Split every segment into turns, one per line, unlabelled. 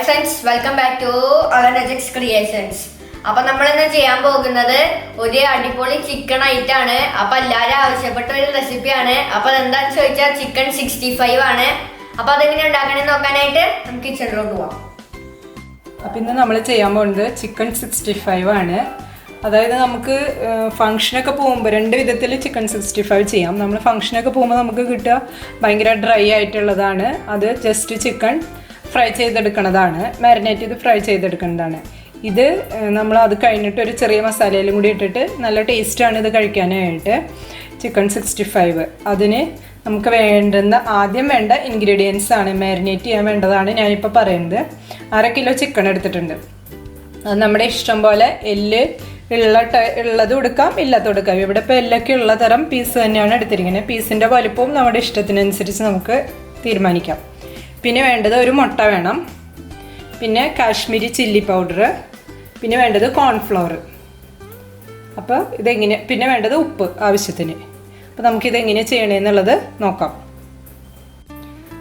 Friends, welcome back to അലനജക്സ് creations. അപ്പൊ നമ്മളിന്ന് ചെയ്യാൻ പോകുന്നത് ഒരു അടിപൊളി ചിക്കൻ ഐറ്റാണ്. അപ്പൊ എല്ലാവരും ആവശ്യപ്പെട്ട ഒരു റെസിപ്പിയാണ്. അപ്പൊ അതെന്താണെന്ന് ചോദിച്ചാൽ ചിക്കൻ 65 ആണ്. അപ്പൊ അതെങ്ങനെ ഉണ്ടാക്കണമെന്ന് നോക്കാനായിട്ട് നമുക്ക് കിച്ചണിലോട്ട് പോവാം.
അപ്പം ഇന്ന് നമ്മൾ ചെയ്യാൻ പോകുന്നത് ചിക്കൻ 65 ആണ്. അതായത് നമുക്ക് ഫംഗ്ഷനൊക്കെ പോകുമ്പോൾ രണ്ട് വിധത്തിൽ ചിക്കൻ 65 ചെയ്യാം. നമ്മൾ ഫംഗ്ഷനൊക്കെ പോകുമ്പോൾ നമുക്ക് കിട്ടുക ഭയങ്കര ഡ്രൈ ആയിട്ടുള്ളതാണ്. അത് ജസ്റ്റ് ചിക്കൻ ഫ്രൈ ചെയ്തെടുക്കുന്നതാണ്, മാരിനേറ്റ് ചെയ്ത് ഫ്രൈ ചെയ്തെടുക്കുന്നതാണ്. ഇത് നമ്മൾ അത് കഴിഞ്ഞിട്ട് ഒരു ചെറിയ മസാലയിലും കൂടി ഇട്ടിട്ട് നല്ല ടേസ്റ്റാണ് ഇത് കഴിക്കാനായിട്ട്. ചിക്കൻ 65 അതിന് നമുക്ക് ആദ്യം വേണ്ട ഇൻഗ്രീഡിയൻസ് ആണ്, മാരിനേറ്റ് ചെയ്യാൻ വേണ്ടതാണ് ഞാനിപ്പോൾ പറയുന്നത്. 1/2 കിലോ ചിക്കൻ എടുത്തിട്ടുണ്ട്. അത് നമ്മുടെ ഇഷ്ടം പോലെ എല്ല് ഉള്ളത് കൊടുക്കാം, ഇല്ലാത്ത കൊടുക്കാം. ഇവിടെ ഇപ്പോൾ എല്ലൊക്കെ ഉള്ള തരം പീസ് തന്നെയാണ് എടുത്തിരിക്കുന്നത്. പീസിൻ്റെ വലിപ്പവും നമ്മുടെ ഇഷ്ടത്തിനനുസരിച്ച് നമുക്ക് തീരുമാനിക്കാം. പിന്നെ വേണ്ടത് ഒരു മുട്ട വേണം, പിന്നെ കാശ്മീരി ചില്ലി പൗഡർ, പിന്നെ വേണ്ടത് കോൺഫ്ലവർ. അപ്പോൾ ഇതെങ്ങനെ, പിന്നെ വേണ്ടത് ഉപ്പ് ആവശ്യത്തിന്. അപ്പോൾ നമുക്കിതെങ്ങനെ ചെയ്യണമെന്നുള്ളത് നോക്കാം.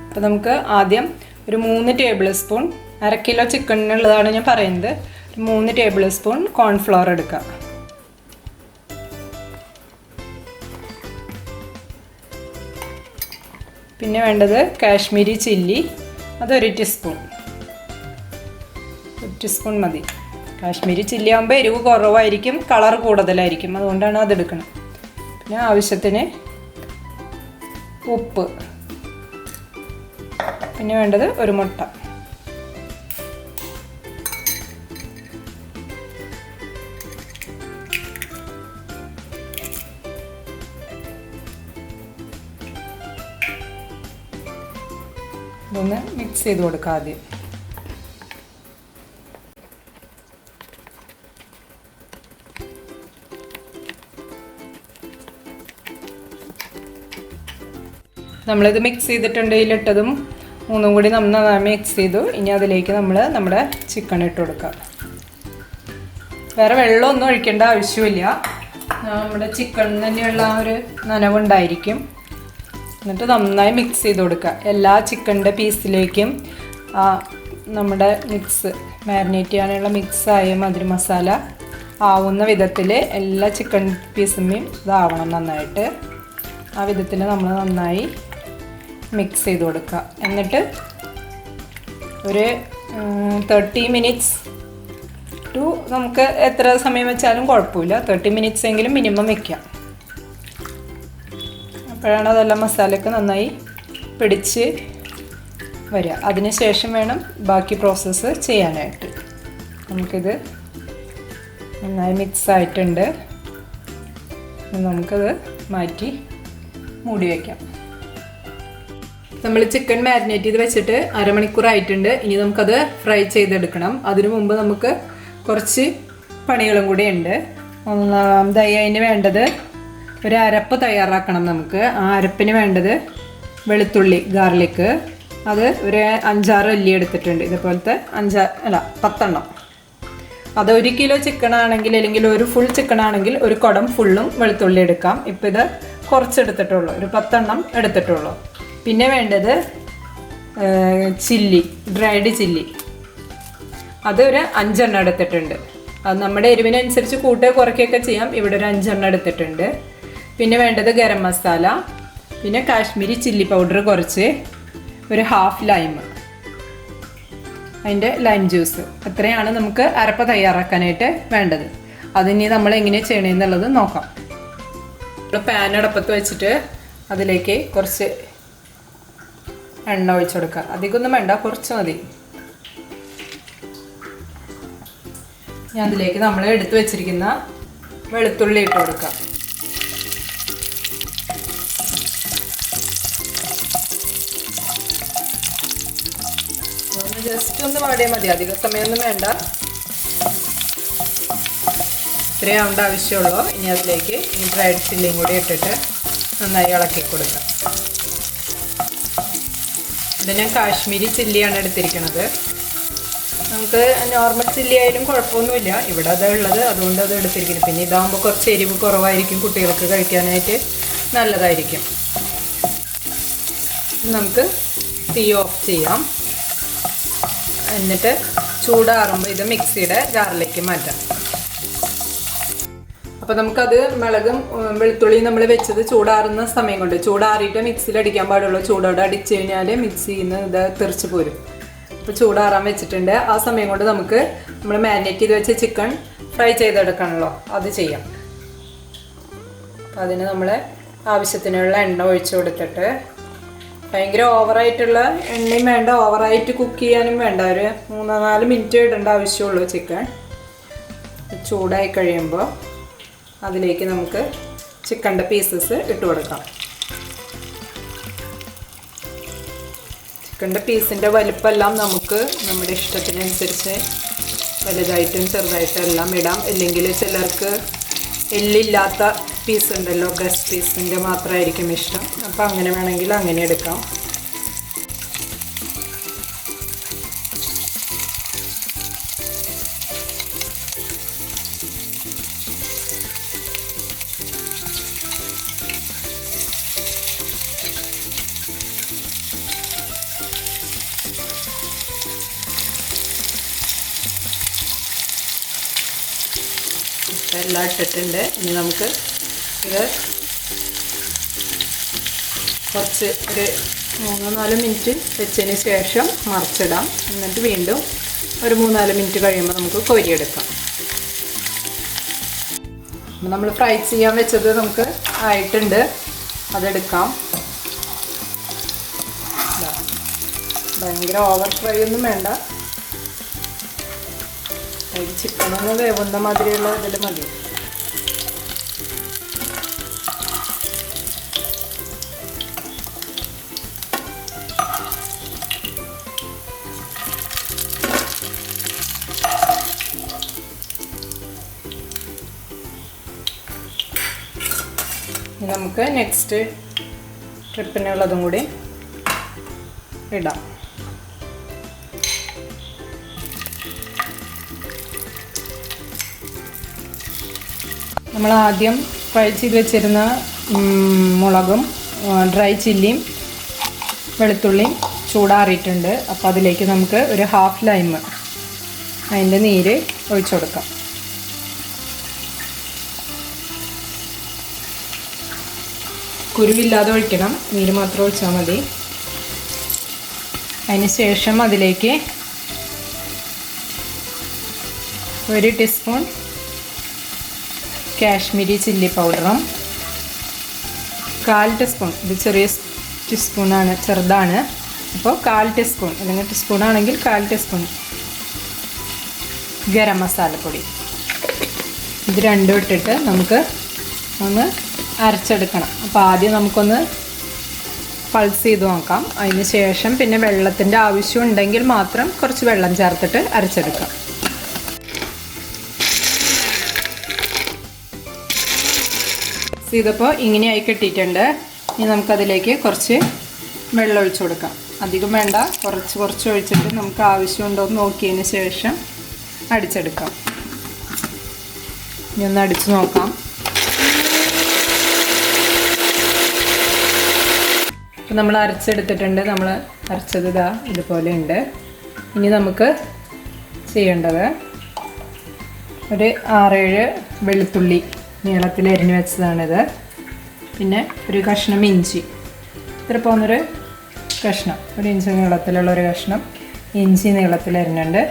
അപ്പോൾ നമുക്ക് ആദ്യം ഒരു 3 ടേബിൾ സ്പൂൺ, 1/2 കിലോ ചിക്കനുള്ളതാണ് ഞാൻ പറയുന്നത്, 3 ടേബിൾ സ്പൂൺ കോൺഫ്ലവർ എടുക്കുക. പിന്നെ വേണ്ടത് കാശ്മീരി ചില്ലി, അത് 1 ടീസ്പൂൺ, 1 ടീസ്പൂൺ മതി. കാശ്മീരി ചില്ലി ആകുമ്പോൾ എരിവ് കുറവായിരിക്കും, കളർ കൂടുതലായിരിക്കും, അതുകൊണ്ടാണ് അതെടുക്കണം. പിന്നെ ആവശ്യത്തിന് ഉപ്പ്, പിന്നെ വേണ്ടത് ഒരു മുട്ട. ഇതൊന്ന് മിക്സ് ചെയ്ത് കൊടുക്കുക ആദ്യം. നമ്മളിത് മിക്സ് ചെയ്തിട്ടുണ്ട്. ഇതിലിട്ടതും 3 കൂടി നന്നായി മിക്സ് ചെയ്തു. ഇനി അതിലേക്ക് നമ്മൾ നമ്മുടെ ചിക്കൻ ഇട്ട് കൊടുക്കുക. വേറെ വെള്ളമൊന്നും ഒഴിക്കേണ്ട ആവശ്യമില്ല, നമ്മുടെ ചിക്കൻ തന്നെയുള്ള ആ ഒരു നനവുണ്ടായിരിക്കും. എന്നിട്ട് നന്നായി മിക്സ് ചെയ്ത് കൊടുക്കുക. എല്ലാ ചിക്കൻ്റെ പീസിലേക്കും നമ്മുടെ മിക്സ്, മാരിനേറ്റ് ചെയ്യാനുള്ള മിക്സായ മധുര മസാല ആവുന്ന വിധത്തിൽ എല്ലാ ചിക്കൻ പീസുമേയും ഇതാവണം നന്നായിട്ട്. ആ വിധത്തിൽ നമ്മൾ നന്നായി മിക്സ് ചെയ്ത് കൊടുക്കുക. എന്നിട്ട് ഒരു 30 മിനിറ്റ്സ് ടു, നമുക്ക് എത്ര സമയം വെച്ചാലും കുഴപ്പമില്ല, 30 മിനിറ്റ്സ് എങ്കിലും മിനിമം വയ്ക്കാം. അപ്പോഴാണ് അതെല്ലാം മസാലയൊക്കെ നന്നായി പിടിച്ച് വരിക. അതിന് ശേഷം വേണം ബാക്കി പ്രോസസ്സ് ചെയ്യാനായിട്ട്. നമുക്കിത് നന്നായി മിക്സ് ആയിട്ടുണ്ട്. നമുക്കത് മാറ്റി മൂടി വയ്ക്കാം. നമ്മൾ ചിക്കൻ മാരിനേറ്റ് ചെയ്ത് വെച്ചിട്ട് 1/2 മണിക്കൂറായിട്ടുണ്ട്. ഇനി നമുക്കത് ഫ്രൈ ചെയ്തെടുക്കണം. അതിനു മുമ്പ് നമുക്ക് കുറച്ച് പണികളും കൂടി ഉണ്ട്. ഒന്നാമതായി അതിന് വേണ്ടത് ഒരു അരപ്പ് തയ്യാറാക്കണം നമുക്ക്. ആ അരപ്പിന് വേണ്ടത് വെളുത്തുള്ളി, ഗാർലിക്ക്, അത് ഒരു 5-6 അല്ലി എടുത്തിട്ടുണ്ട്. ഇതുപോലത്തെ 10 എണ്ണം. അത് 1 കിലോ ചിക്കൻ ആണെങ്കിൽ, അല്ലെങ്കിൽ ഒരു ഫുൾ ചിക്കൻ ആണെങ്കിൽ ഒരു കുടം ഫുള്ളും വെളുത്തുള്ളി എടുക്കാം. ഇപ്പോൾ ഇത് കുറച്ചെടുത്തിട്ടുള്ളൂ, ഒരു 10 എണ്ണം എടുത്തിട്ടുള്ളൂ. പിന്നെ വേണ്ടത് ചില്ലി, ഡ്രൈഡ് ചില്ലി, അത് ഒരു 5 എണ്ണം എടുത്തിട്ടുണ്ട്. അത് നമ്മുടെ എരിവിനനുസരിച്ച് കൂട്ടുക കുറയ്ക്കുകയൊക്കെ ചെയ്യാം. ഇവിടെ ഒരു 5 എണ്ണം എടുത്തിട്ടുണ്ട്. പിന്നെ വേണ്ടത് ഗരം മസാല, പിന്നെ കാശ്മീരി ചില്ലി പൗഡർ കുറച്ച്, ഒരു 1/2 ലൈം, അതിൻ്റെ ലൈം ജ്യൂസ്. അത്രയാണ് നമുക്ക് അരപ്പ് തയ്യാറാക്കാനായിട്ട് വേണ്ടത്. അതിനി നമ്മൾ എങ്ങനെ ചെയ്യണമെന്നുള്ളത് നോക്കാം. പാൻ അടപ്പത്ത് വെച്ചിട്ട് അതിലേക്ക് കുറച്ച് എണ്ണ ഒഴിച്ചു കൊടുക്കുക. അധികമൊന്നും വേണ്ട, കുറച്ച് മതി. ഞാൻ അതിലേക്ക് നമ്മൾ എടുത്തു വെച്ചിരിക്കുന്ന വെളുത്തുള്ളി ഇട്ട് കൊടുക്കുക. ജസ്റ്റ് ഒന്ന് വാടിയാൽ മതി, അധിക സമയമൊന്നും വേണ്ട. ഇത്രയും ആവേണ്ട ആവശ്യമുള്ളൂ. ഇനി അതിലേക്ക് ഈ ഡ്രൈഡ് ചില്ലിയും കൂടി ഇട്ടിട്ട് നന്നായി ഇളക്കി കൊടുക്കുക. ഇത് ഞാൻ കാശ്മീരി ചില്ലിയാണ് എടുത്തിരിക്കുന്നത്. നമുക്ക് നോർമൽ ചില്ലി ആയാലും കുഴപ്പമൊന്നുമില്ല, ഇവിടെ അതാ ഉള്ളത്, അതുകൊണ്ട് അത് എടുത്തിരിക്കുന്നത്. പിന്നെ ഇതാകുമ്പോൾ കുറച്ച് എരിവ് കുറവായിരിക്കും, കുട്ടികൾക്ക് കഴിക്കാനായിട്ട് നല്ലതായിരിക്കും. നമുക്ക് തീ ഓഫ് ചെയ്യാം. എന്നിട്ട് ചൂടാറുമ്പോൾ ഇത് മിക്സിയുടെ ജാറിലേക്ക് മാറ്റാം. അപ്പോൾ നമുക്കത് മുളകും വെളുത്തുള്ളിയും നമ്മൾ വെച്ചത് ചൂടാറുന്ന സമയം കൊണ്ട്, ചൂടാറിയിട്ട് മിക്സിയിൽ അടിക്കാൻ പാടുള്ളൂ. ചൂടോടെ അടിച്ചു കഴിഞ്ഞാൽ മിക്സിയിൽ നിന്ന് ഇത് തെറിച്ച് പോരും. അപ്പോൾ ചൂടാറാൻ വെച്ചിട്ടുണ്ട്. ആ സമയം കൊണ്ട് നമുക്ക് നമ്മൾ മാരിനേറ്റ് ചെയ്ത് വെച്ച ചിക്കൻ ഫ്രൈ ചെയ്തെടുക്കണമല്ലോ, അത് ചെയ്യാം. അതിന് നമ്മൾ ആവശ്യത്തിനുള്ള എണ്ണ ഒഴിച്ചു കൊടുത്തിട്ട്, ഭയങ്കര ഓവറായിട്ടുള്ള എണ്ണയും വേണ്ട, ഓവറായിട്ട് കുക്ക് ചെയ്യാനും വേണ്ട, ഒരു 3-4 മിനിറ്റ് ഇടേണ്ട ആവശ്യമുള്ളൂ ചിക്കൻ. ചൂടായി കഴിയുമ്പോൾ അതിലേക്ക് നമുക്ക് ചിക്കൻ്റെ പീസസ് ഇട്ട് കൊടുക്കാം. ചിക്കൻ്റെ പീസിൻ്റെ വലുപ്പമെല്ലാം നമുക്ക് നമ്മുടെ ഇഷ്ടത്തിനനുസരിച്ച് വലുതായിട്ടും ചെറുതായിട്ടും എല്ലാം ഇടാം. അല്ലെങ്കിൽ ചിലർക്ക് എല്ലില്ലാത്ത പീസ് ഉണ്ടല്ലോ, ബ്രസ്റ്റ് പീസിൻ്റെ മാത്രമായിരിക്കും ഇഷ്ടം. അപ്പോൾ അങ്ങനെ വേണമെങ്കിൽ അങ്ങനെ എടുക്കാം. എല്ലാം ഇട്ടിട്ടുണ്ട്. ഇനി നമുക്ക് ഇത് കുറച്ച് ഒരു 3-4 മിനിറ്റ് വെച്ചതിന് ശേഷം മറിച്ചിടാം. എന്നിട്ട് വീണ്ടും ഒരു 3-4 മിനിറ്റ് കഴിയുമ്പോൾ നമുക്ക് കോരിയെടുക്കാം. നമ്മൾ ഫ്രൈ ചെയ്യാൻ വെച്ചത് നമുക്ക് ആയിട്ടുണ്ട്, അതെടുക്കാം. ഭയങ്കര ഓവർ ഫ്രൈ ഒന്നും വേണ്ട, ചിക്കനൊന്ന് വേവുന്ന മാതിരിയുള്ള ഇതിൽ മതി. നമുക്ക് നെക്സ്റ്റ് ട്രിപ്പിനുള്ളതും കൂടി ഇടാം. നമ്മൾ ആദ്യം ഫ്രൈ ചെയ്ത് വെച്ചിരുന്ന മുളകും ഡ്രൈ ചില്ലിയും വെളുത്തുള്ളിയും ചൂടാറിയിട്ടുണ്ട്. അപ്പോൾ അതിലേക്ക് നമുക്ക് ഒരു 1/2 ലൈം അതിൻ്റെ നീര് ഒഴിച്ചു കൊടുക്കാം. കുരുവില്ലാതെ ഒഴിക്കണം, നീര് മാത്രം ഒഴിച്ചാൽ മതി. അതിന് ശേഷം അതിലേക്ക് 1 ടീസ്പൂൺ കാശ്മീരി ചില്ലി പൗഡറും 1/4 ടീസ്പൂൺ, ഇത് ചെറിയ ടീസ്പൂണാണ്, ചെറുതാണ്, അപ്പോൾ 1/4 ടീസ്പൂൺ, അല്ലെങ്കിൽ ടീസ്പൂണാണെങ്കിൽ 1/4 ടീസ്പൂൺ ഗരം മസാലപ്പൊടി. ഇത് രണ്ടും ഇട്ടിട്ട് നമുക്ക് ഒന്ന് അരച്ചെടുക്കണം. അപ്പോൾ ആദ്യം നമുക്കൊന്ന് പൾസ് ചെയ്ത് നോക്കാം. അതിന് ശേഷം പിന്നെ വെള്ളത്തിൻ്റെ ആവശ്യം ഉണ്ടെങ്കിൽ മാത്രം കുറച്ച് വെള്ളം ചേർത്തിട്ട് അരച്ചെടുക്കാം. ചെയ്തപ്പോൾ ഇങ്ങനെയായി കിട്ടിയിട്ടുണ്ട്. ഇനി നമുക്കതിലേക്ക് കുറച്ച് വെള്ളം ഒഴിച്ചു കൊടുക്കാം. അധികം വേണ്ട, കുറച്ച് ഒഴിച്ചിട്ട് നമുക്ക് ആവശ്യമുണ്ടോ എന്ന് നോക്കിയതിന് ശേഷം അടിച്ചെടുക്കാം. ഇനി ഒന്ന് അടിച്ചു നോക്കാം. ഇപ്പം നമ്മൾ അരച്ചെടുത്തിട്ടുണ്ട്. നമ്മൾ അരച്ചത് ഇതാ ഇതുപോലെ ഉണ്ട്. ഇനി നമുക്ക് ചെയ്യേണ്ടത് ഒരു 6-7 വെളുത്തുള്ളി നീളത്തിൽ അരിഞ്ഞ് വെച്ചതാണിത്. പിന്നെ ഒരു കഷ്ണം ഇഞ്ചി, ഇത്ര പോകുന്നൊരു കഷ്ണം, 1 ഇഞ്ച് നീളത്തിലുള്ളൊരു കഷ്ണം ഇഞ്ചി നീളത്തിൽ അരിഞ്ഞുണ്ട്.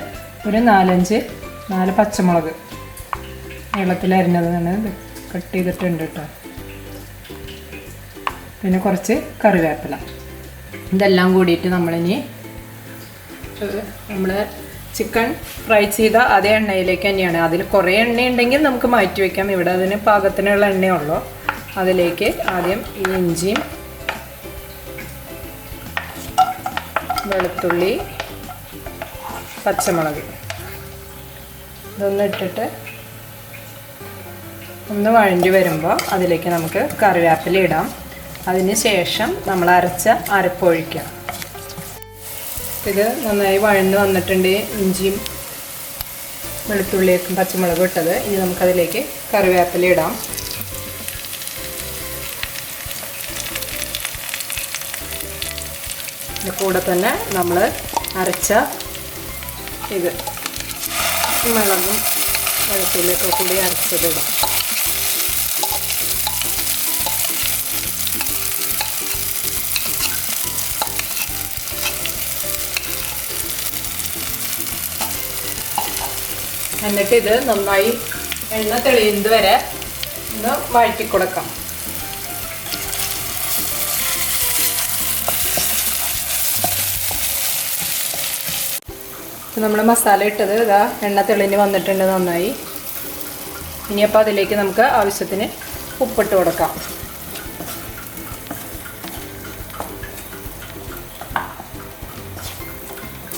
ഒരു 4 പച്ചമുളക് നീളത്തിൽ അരിഞ്ഞതാണ്, കട്ട് ചെയ്തിട്ടുണ്ട് കേട്ടോ. പിന്നെ കുറച്ച് കറിവേപ്പില. ഇതെല്ലാം കൂടിയിട്ട് നമ്മളിനി നമ്മൾ ചിക്കൻ ഫ്രൈ ചെയ്ത അതേ എണ്ണയിലേക്ക് തന്നെയാണ്. അതിൽ കുറേ എണ്ണയുണ്ടെങ്കിൽ നമുക്ക് മാറ്റി വയ്ക്കാം. ഇവിടെ അതിന് പാകത്തിനുള്ള എണ്ണയുള്ളൂ. അതിലേക്ക് ആദ്യം ഈ ഇഞ്ചിയും വെളുത്തുള്ളി പച്ചമുളക് ഇതൊന്ന് ഇട്ടിട്ട് ഒന്ന് വഴണ്ടി വരുമ്പോൾ അതിലേക്ക് നമുക്ക് കറിവേപ്പില ഇടാം. അതിന് ശേഷം നമ്മൾ അരച്ച അരപ്പൊഴിക്കാം. ഇത് നന്നായി വഴന്ന് വന്നിട്ടുണ്ട്, ഇഞ്ചിയും വെളുത്തുള്ളിയൊക്കെ പച്ചമുളകും ഇട്ടത്. ഇനി നമുക്കതിലേക്ക് കറിവേപ്പില ഇടാം. കൂടെ തന്നെ നമ്മൾ അരച്ച ഇത് മുളകും വെളുത്തുള്ളിയൊക്കെ കൂടി അരച്ചതിടാം. എന്നിട്ട് ഇത് നന്നായി എണ്ണ തെളിയുന്നത് വരെ ഒന്ന് വഴറ്റി കൊടുക്കാം. നമ്മൾ മസാല ഇട്ടത് ഇതാ എണ്ണ തെളിഞ്ഞ് വന്നിട്ടുണ്ട് നന്നായി. ഇനിയപ്പോൾ അതിലേക്ക് നമുക്ക് ആവശ്യത്തിന് ഉപ്പിട്ട് കൊടുക്കാം.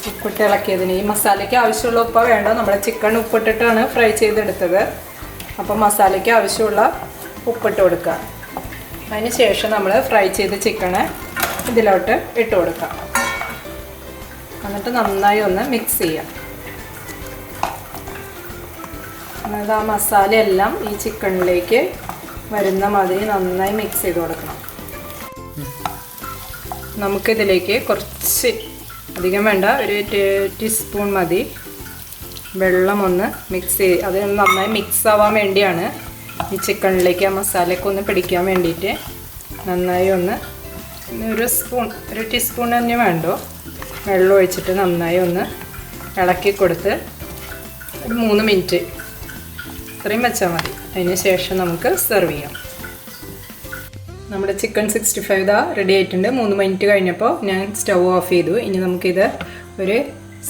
ഉപ്പിട്ട് ഇളക്കിയതിന് ഈ മസാലയ്ക്ക് ആവശ്യമുള്ള ഉപ്പ വേണ്ട, നമ്മൾ ചിക്കൻ ഉപ്പിട്ടിട്ടാണ് ഫ്രൈ ചെയ്തെടുത്തത്. അപ്പോൾ മസാലയ്ക്ക് ആവശ്യമുള്ള ഉപ്പിട്ട് കൊടുക്കുക. അതിന് ശേഷം നമ്മൾ ഫ്രൈ ചെയ്ത ചിക്കനെ ഇതിലോട്ട് ഇട്ട് കൊടുക്കാം. എന്നിട്ട് നന്നായി ഒന്ന് മിക്സ് ചെയ്യാം. അതായത് ആ മസാലയെല്ലാം ഈ ചിക്കനിലേക്ക് വരുന്ന മാതിരി നന്നായി മിക്സ് ചെയ്ത് കൊടുക്കണം. നമുക്കിതിലേക്ക് കുറച്ച് അധികം വേണ്ട, ഒരു ടീസ്പൂൺ മതി വെള്ളം ഒന്ന് മിക്സ് ചെയ്ത് അത് നന്നായി മിക്സ് ആവാൻ വേണ്ടിയാണ്. ഈ ചിക്കനിലേക്ക് ആ മസാലയൊക്കെ ഒന്ന് പിടിക്കാൻ വേണ്ടിയിട്ട് നന്നായി ഒന്ന് ഒരു ടീസ്പൂൺ തന്നെ വേണ്ടോ വെള്ളം ഒഴിച്ചിട്ട് നന്നായി ഒന്ന് ഇളക്കി കൊടുത്ത് ഒരു 3 മിനിറ്റ് ഇത്രയും വെച്ചാൽ മതി. അതിന് ശേഷം നമുക്ക് സെർവ് ചെയ്യാം. നമ്മുടെ ചിക്കൻ 65 ഇതാ റെഡി ആയിട്ടുണ്ട്. 3 മിനിറ്റ് കഴിഞ്ഞപ്പോൾ ഞാൻ സ്റ്റൗ ഓഫ് ചെയ്തു. ഇനി നമുക്കിത് ഒരു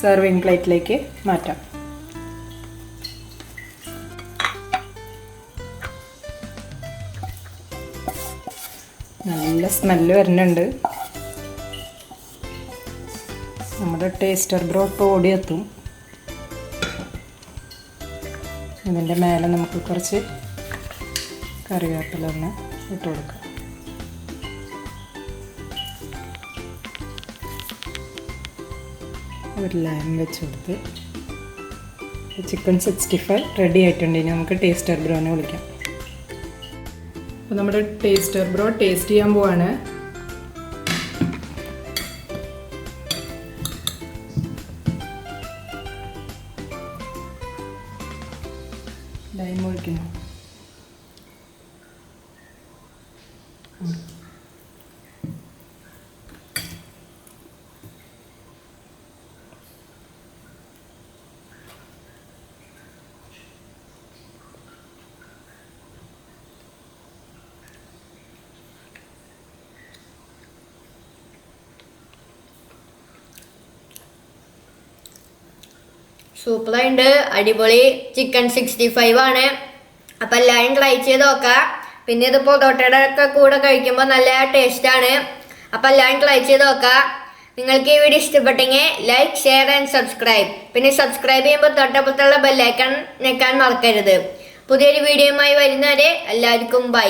സെർവിങ് പ്ലേറ്റിലേക്ക് മാറ്റാം. നല്ല സ്മെല്ല് വരുന്നുണ്ട്. നമ്മുടെ ടേസ്റ്റർ ബ്രോ ഇപ്പോൾ ഓടിയെത്തും. ഇതിൻ്റെ മേലെ നമുക്ക് കുറച്ച് കറിവേപ്പില ഒന്ന് ഇട്ട് കൊടുക്കാം. ഒരു ലൈം വെച്ച് കൊടുത്ത് ചിക്കൻ 65 റെഡി ആയിട്ടുണ്ട്. ഇനി നമുക്ക് ടേസ്റ്റർ ബ്രോനെ വിളിക്കാം. അപ്പോൾ നമ്മുടെ ടേസ്റ്റർ ബ്രോ ടേസ്റ്റ് ചെയ്യാൻ പോവാണ്. ലൈം ഒഴിക്കുന്നു.
സൂപ്പറായിട്ടുണ്ട്. അടിപൊളി ചിക്കൻ 65 ആണ്. അപ്പം എല്ലാവരും ട്രൈ ചെയ്ത് നോക്കാം. പിന്നെ ഇത് പൊറോട്ടയുടെ ഒക്കെ കൂടെ കഴിക്കുമ്പോൾ നല്ല ടേസ്റ്റാണ്. അപ്പം എല്ലാവരും ട്രൈ ചെയ്ത് നോക്കാം. നിങ്ങൾക്ക് ഈ വീഡിയോ ഇഷ്ടപ്പെട്ടെങ്കിൽ ലൈക്ക്, ഷെയർ ആൻഡ് സബ്സ്ക്രൈബ്. പിന്നെ സബ്സ്ക്രൈബ് ചെയ്യുമ്പോൾ തൊട്ടപ്പുറത്തുള്ള ബെല്ലൈക്കൺ ഞെക്കാൻ മറക്കരുത്. പുതിയൊരു വീഡിയോയുമായി വരുന്നവരെ എല്ലാവർക്കും ബൈ.